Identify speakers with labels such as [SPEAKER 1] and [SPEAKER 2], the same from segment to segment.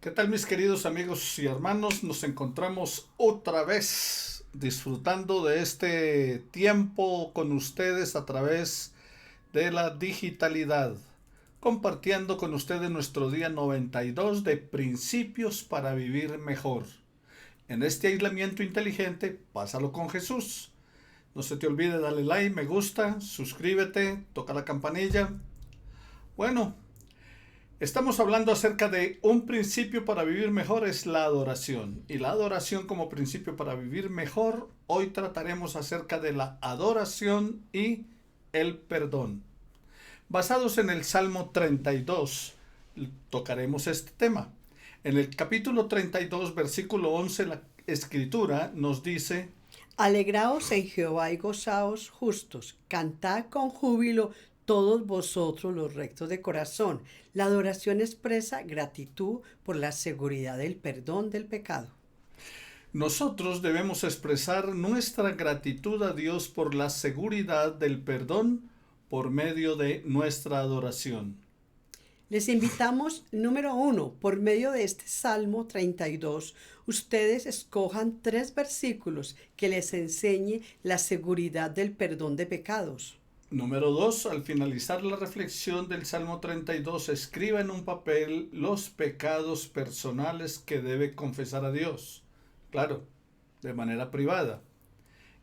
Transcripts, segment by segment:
[SPEAKER 1] ¿Qué tal, mis queridos amigos y hermanos? Nos encontramos otra vez disfrutando de este tiempo con ustedes a través de la digitalidad, compartiendo con ustedes nuestro día 92 de principios para vivir mejor. En este aislamiento inteligente, pásalo con Jesús. No se te olvide darle like, me gusta, suscríbete, toca la campanilla. Bueno, estamos hablando acerca de un principio para vivir mejor, es la adoración. Y la adoración como principio para vivir mejor, hoy trataremos acerca de la adoración y el perdón. Basados en el Salmo 32, tocaremos este tema. En el capítulo 32, versículo 11, la escritura nos dice:
[SPEAKER 2] Alegraos en Jehová y gozaos justos, cantad con júbilo todos vosotros los rectos de corazón. La adoración expresa gratitud por la seguridad del perdón del pecado.
[SPEAKER 1] nosotros debemos expresar nuestra gratitud a Dios por la seguridad del perdón por medio de nuestra adoración.
[SPEAKER 2] Les invitamos, número 1, por medio de este Salmo 32, ustedes escojan 3 versículos que les enseñe la seguridad del perdón de pecados.
[SPEAKER 1] Número 2. Al finalizar la reflexión del Salmo 32, escriba en un papel los pecados personales que debe confesar a Dios. Claro, de manera privada.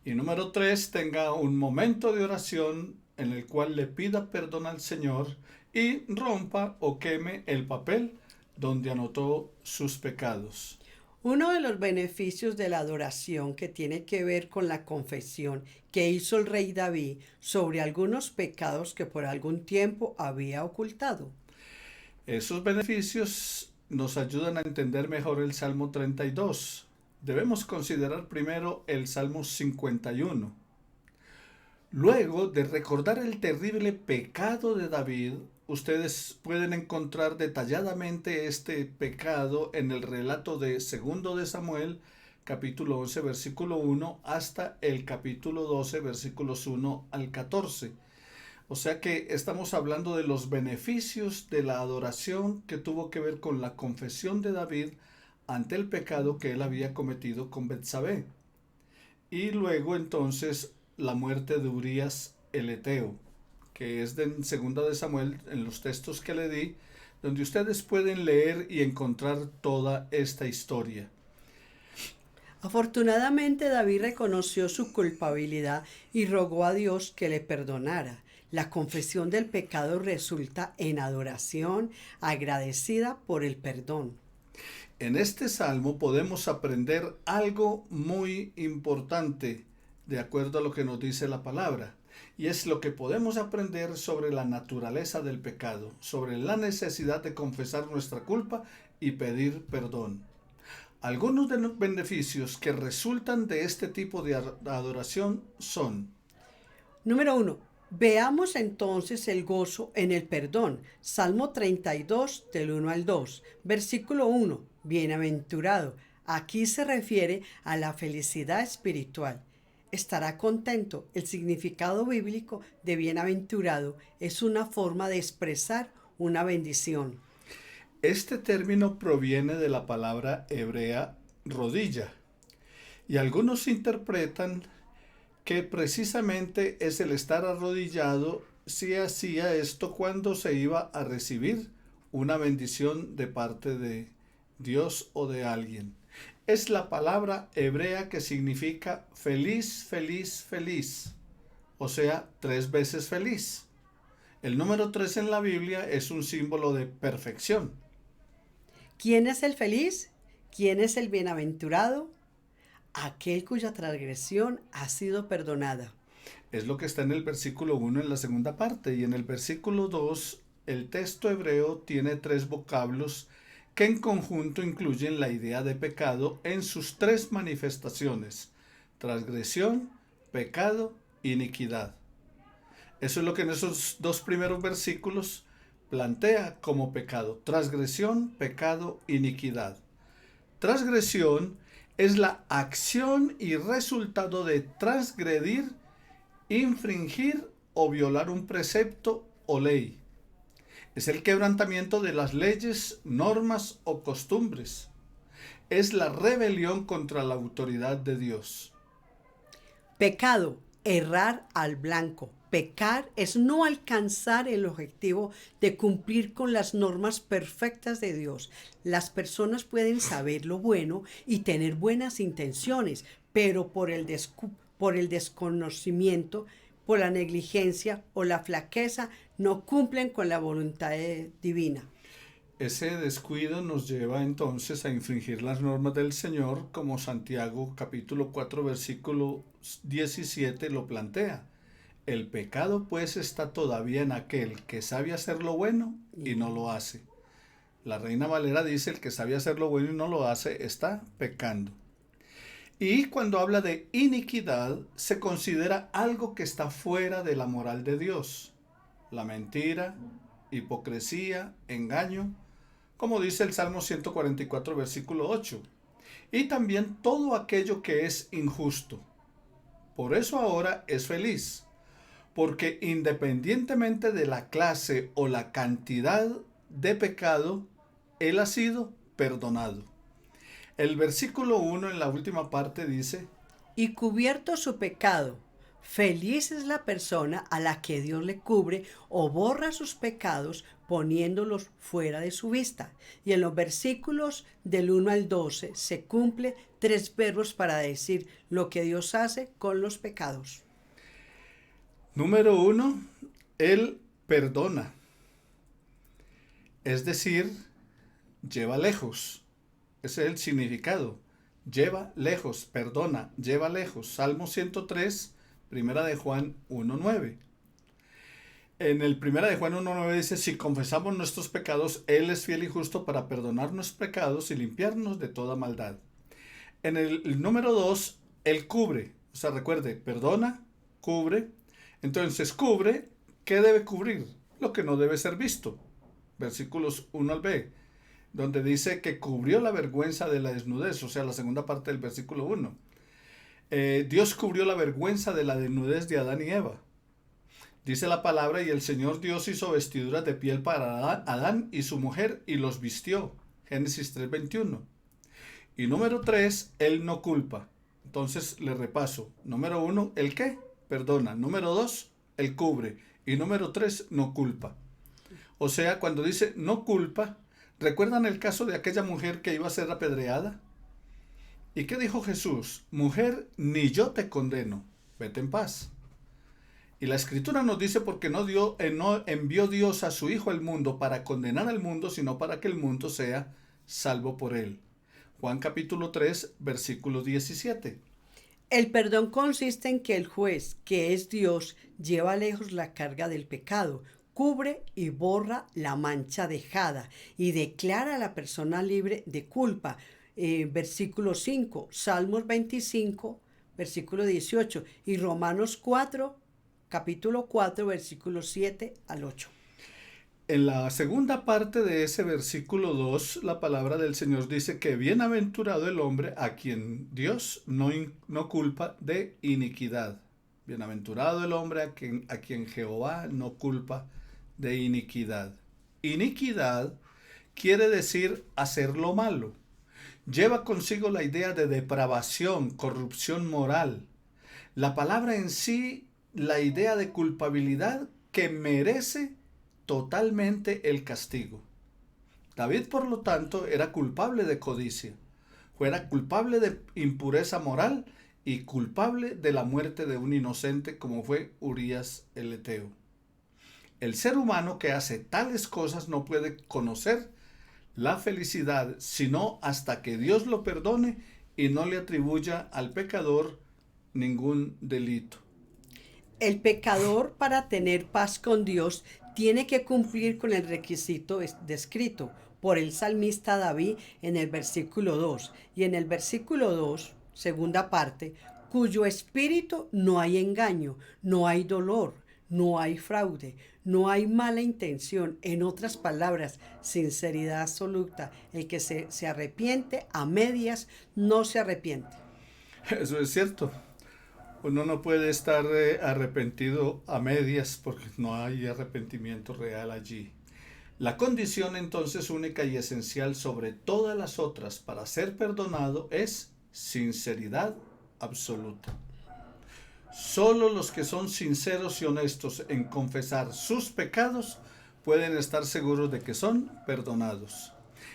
[SPEAKER 1] Y número 3. Tenga un momento de oración en el cual le pida perdón al Señor y rompa o queme el papel donde anotó sus pecados.
[SPEAKER 2] Uno de los beneficios de la adoración que tiene que ver con la confesión que hizo el rey David sobre algunos pecados que por algún tiempo había ocultado.
[SPEAKER 1] Esos beneficios nos ayudan a entender mejor el Salmo 32. Debemos considerar primero el Salmo 51. Luego de recordar el terrible pecado de David, ustedes pueden encontrar detalladamente este pecado en el relato de 2 de Samuel, capítulo 11, versículo 1, hasta el capítulo 12, versículos 1 al 14. O sea que estamos hablando de los beneficios de la adoración que tuvo que ver con la confesión de David ante el pecado que él había cometido con Betsabé. Y luego entonces la muerte de Urías el Eteo, que es de 2 de Samuel, en los textos que le di, donde ustedes pueden leer y encontrar toda esta historia.
[SPEAKER 2] Afortunadamente David reconoció su culpabilidad y rogó a Dios que le perdonara. La confesión del pecado resulta en adoración agradecida por el perdón.
[SPEAKER 1] En este salmo podemos aprender algo muy importante, de acuerdo a lo que nos dice la palabra, y es lo que podemos aprender sobre la naturaleza del pecado, sobre la necesidad de confesar nuestra culpa y pedir perdón. Algunos de los beneficios que resultan de este tipo de adoración son:
[SPEAKER 2] Número 1. Veamos entonces el gozo en el perdón. Salmo 32 del 1 al 2. Versículo 1. Bienaventurado. Aquí se refiere a la felicidad espiritual. Estará contento. El significado bíblico de bienaventurado es una forma de expresar una bendición.
[SPEAKER 1] este término proviene de la palabra hebrea rodilla, y algunos interpretan que precisamente es el estar arrodillado si hacía esto cuando se iba a recibir una bendición de parte de Dios o de alguien. Es la palabra hebrea que significa feliz, feliz, feliz, o sea, 3 veces feliz. El número 3 en la Biblia es un símbolo de perfección.
[SPEAKER 2] ¿Quién es el feliz? ¿Quién es el bienaventurado? Aquel cuya transgresión ha sido perdonada.
[SPEAKER 1] Es lo que está en el versículo 1 en la segunda parte, y en el versículo 2 el texto hebreo tiene 3 vocablos que en conjunto incluyen la idea de pecado en sus 3 manifestaciones: transgresión, pecado, iniquidad. Eso es lo que en esos 2 primeros versículos plantea como pecado: transgresión, pecado, iniquidad. Transgresión es la acción y resultado de transgredir, infringir o violar un precepto o ley. Es el quebrantamiento de las leyes, normas o costumbres. Es la rebelión contra la autoridad de Dios.
[SPEAKER 2] Pecado, errar al blanco. Pecar es no alcanzar el objetivo de cumplir con las normas perfectas de Dios. Las personas pueden saber lo bueno y tener buenas intenciones, pero por el desconocimiento, por la negligencia o la flaqueza, no cumplen con la voluntad divina.
[SPEAKER 1] Ese descuido nos lleva entonces a infringir las normas del Señor, como Santiago capítulo 4 versículo 17 lo plantea. El pecado pues está todavía en aquel que sabe hacer lo bueno y no lo hace. La Reina Valera dice: el que sabe hacer lo bueno y no lo hace está pecando. Y cuando habla de iniquidad, se considera algo que está fuera de la moral de Dios. La mentira, hipocresía, engaño, como dice el Salmo 144, versículo 8. Y también todo aquello que es injusto. Por eso ahora es feliz, porque independientemente de la clase o la cantidad de pecado, él ha sido perdonado. El versículo 1 en la última parte dice:
[SPEAKER 2] Y cubierto su pecado, feliz es la persona a la que Dios le cubre o borra sus pecados poniéndolos fuera de su vista. Y en los versículos del 1 al 12 se cumple 3 verbos para decir lo que Dios hace con los pecados.
[SPEAKER 1] Número 1, él perdona. Es decir, lleva lejos. Ese es el significado. Lleva lejos, perdona, lleva lejos. Salmo 103, primera de Juan 1:9. En el primera de Juan 1:9 dice: si confesamos nuestros pecados, Él es fiel y justo para perdonar nuestros pecados y limpiarnos de toda maldad. En el número 2, Él cubre. O sea, recuerde, perdona, cubre. Entonces, cubre, ¿qué debe cubrir? Lo que no debe ser visto. Versículos 1 al B, donde dice que cubrió la vergüenza de la desnudez, o sea, la segunda parte del versículo 1. Dios cubrió la vergüenza de la desnudez de Adán y Eva. Dice la palabra: y el Señor Dios hizo vestiduras de piel para Adán y su mujer y los vistió. Génesis 3:21. Y número 3, Él no culpa. Entonces le repaso. Número 1, ¿el qué? Perdona. Número 2, Él cubre. Y número 3, no culpa. O sea, cuando dice no culpa, ¿recuerdan el caso de aquella mujer que iba a ser apedreada? ¿Y qué dijo Jesús? Mujer, ni yo te condeno. Vete en paz. Y la Escritura nos dice: porque no envió Dios a su Hijo al mundo para condenar al mundo, sino para que el mundo sea salvo por él. Juan capítulo 3, versículo 17.
[SPEAKER 2] El perdón consiste en que el juez, que es Dios, lleva lejos la carga del pecado, cubre y borra la mancha dejada y declara a la persona libre de culpa. Versículo 5, Salmos 25, versículo 18 y Romanos 4, capítulo 4, versículos 7 al 8.
[SPEAKER 1] En la segunda parte de ese versículo 2, la palabra del Señor dice que bienaventurado el hombre a quien Dios no culpa de iniquidad. Bienaventurado el hombre a quien Jehová no culpa de iniquidad. Iniquidad quiere decir hacer lo malo. Lleva consigo la idea de depravación, corrupción moral. La palabra en sí, la idea de culpabilidad que merece totalmente el castigo. David, por lo tanto, era culpable de codicia, era culpable de impureza moral y culpable de la muerte de un inocente como fue Urías el Eteo. El ser humano que hace tales cosas no puede conocer la felicidad sino hasta que Dios lo perdone y no le atribuya al pecador ningún delito.
[SPEAKER 2] El pecador, para tener paz con Dios, tiene que cumplir con el requisito descrito por el salmista David en el versículo 2. Y en el versículo 2, segunda parte, cuyo espíritu no hay engaño, no hay dolor, no hay fraude, no hay mala intención. En otras palabras, sinceridad absoluta. El que se arrepiente a medias no se arrepiente.
[SPEAKER 1] Eso es cierto. Uno no puede estar arrepentido a medias porque no hay arrepentimiento real allí. La condición entonces única y esencial sobre todas las otras para ser perdonado es sinceridad absoluta. Solo los que son sinceros y honestos en confesar sus pecados pueden estar seguros de que son perdonados.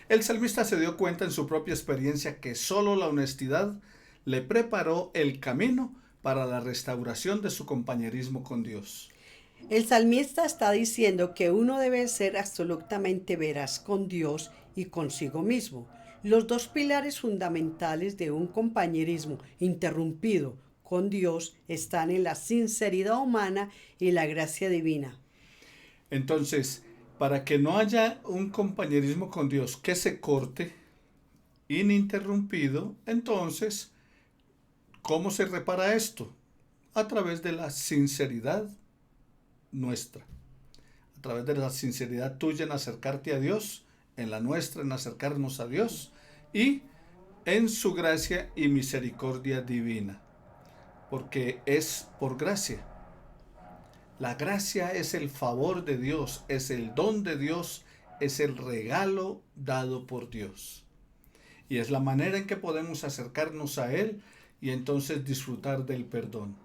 [SPEAKER 1] El salmista se dio cuenta en su propia experiencia que solo la honestidad le preparó el camino para la restauración de su compañerismo con Dios.
[SPEAKER 2] El salmista está diciendo que uno debe ser absolutamente veraz con Dios y consigo mismo. Los dos pilares fundamentales de un compañerismo interrumpido con Dios están en la sinceridad humana y la gracia divina.
[SPEAKER 1] Entonces, para que no haya un compañerismo con Dios que se corte, ininterrumpido, entonces, ¿cómo se repara esto? A través de la sinceridad nuestra, a través de la sinceridad tuya en acercarte a Dios, en la nuestra en acercarnos a Dios y en su gracia y misericordia divina, porque es por gracia. La gracia es el favor de Dios, es el don de Dios, es el regalo dado por Dios. Y es la manera en que podemos acercarnos a Él y entonces disfrutar del perdón.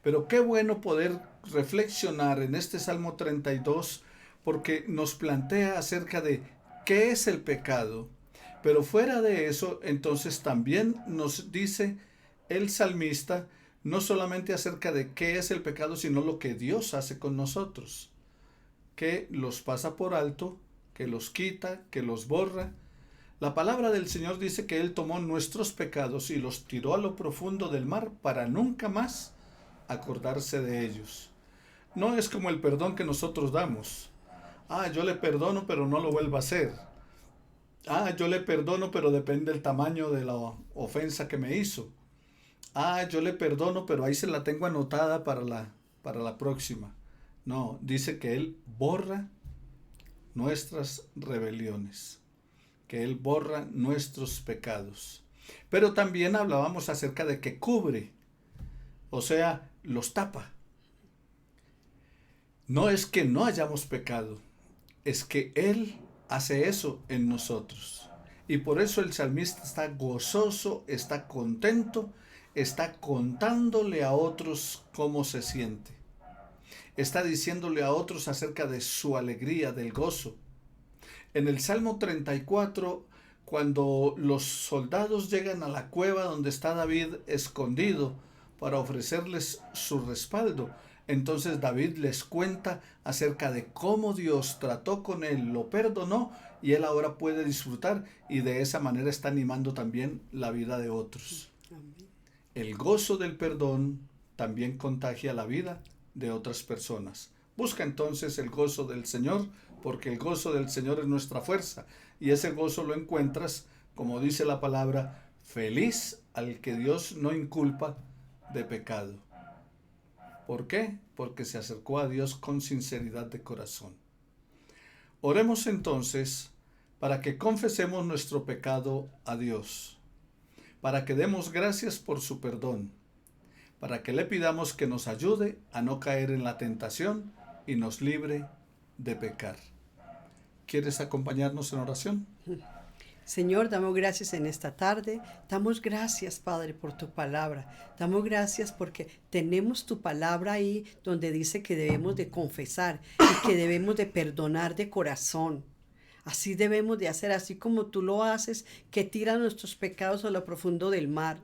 [SPEAKER 1] Pero qué bueno poder reflexionar en este Salmo 32 porque nos plantea acerca de qué es el pecado. Pero fuera de eso, entonces también nos dice el salmista no solamente acerca de qué es el pecado, sino lo que Dios hace con nosotros, que los pasa por alto, que los quita, que los borra. La palabra del Señor dice que Él tomó nuestros pecados y los tiró a lo profundo del mar para nunca más acordarse de ellos. No es como el perdón que nosotros damos. Yo le perdono, pero no lo vuelvo a hacer. Yo le perdono, pero depende del tamaño de la ofensa que me hizo. Yo le perdono, pero ahí se la tengo anotada para la próxima. No, dice que Él borra nuestras rebeliones, que Él borra nuestros pecados. Pero también hablábamos acerca de que cubre, o sea, los tapa. No es que no hayamos pecado, es que Él hace eso en nosotros. Y por eso el salmista está gozoso, está contento, está contándole a otros cómo se siente. Está diciéndole a otros acerca de su alegría, del gozo. En el Salmo 34, cuando los soldados llegan a la cueva donde está David escondido para ofrecerles su respaldo, entonces David les cuenta acerca de cómo Dios trató con él, lo perdonó y él ahora puede disfrutar y de esa manera está animando también la vida de otros. El gozo del perdón también contagia la vida de otras personas. Busca entonces el gozo del Señor, porque el gozo del Señor es nuestra fuerza y ese gozo lo encuentras, como dice la palabra, feliz al que Dios no inculpa de pecado. ¿Por qué? Porque se acercó a Dios con sinceridad de corazón. Oremos entonces para que confesemos nuestro pecado a Dios, para que demos gracias por su perdón, para que le pidamos que nos ayude a no caer en la tentación y nos libre de pecar. ¿Quieres acompañarnos en oración?
[SPEAKER 2] Señor, damos gracias en esta tarde. Damos gracias, Padre, por tu palabra. Damos gracias porque tenemos tu palabra ahí donde dice que debemos de confesar y que debemos de perdonar de corazón. Así debemos de hacer, así como tú lo haces, que tira nuestros pecados a lo profundo del mar.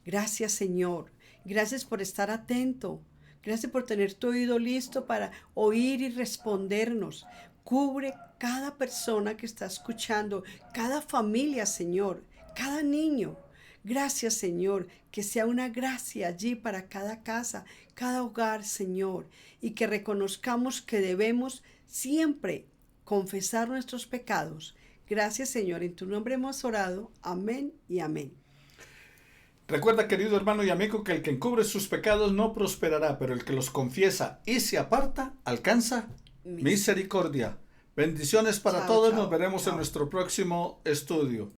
[SPEAKER 2] Gracias, Señor. Gracias por estar atento. Gracias por tener tu oído listo para oír y respondernos. Cubre cada persona que está escuchando, cada familia, Señor, cada niño. Gracias, Señor, que sea una gracia allí para cada casa, cada hogar, Señor, y que reconozcamos que debemos siempre confesar nuestros pecados. Gracias, Señor, en tu nombre hemos orado. Amén y amén.
[SPEAKER 1] Recuerda, querido hermano y amigo, que el que encubre sus pecados no prosperará, pero el que los confiesa y se aparta alcanza misericordia. Bendiciones para
[SPEAKER 2] Chao,
[SPEAKER 1] todos.
[SPEAKER 2] chao,
[SPEAKER 1] Nos veremos
[SPEAKER 2] chao.
[SPEAKER 1] en nuestro próximo estudio.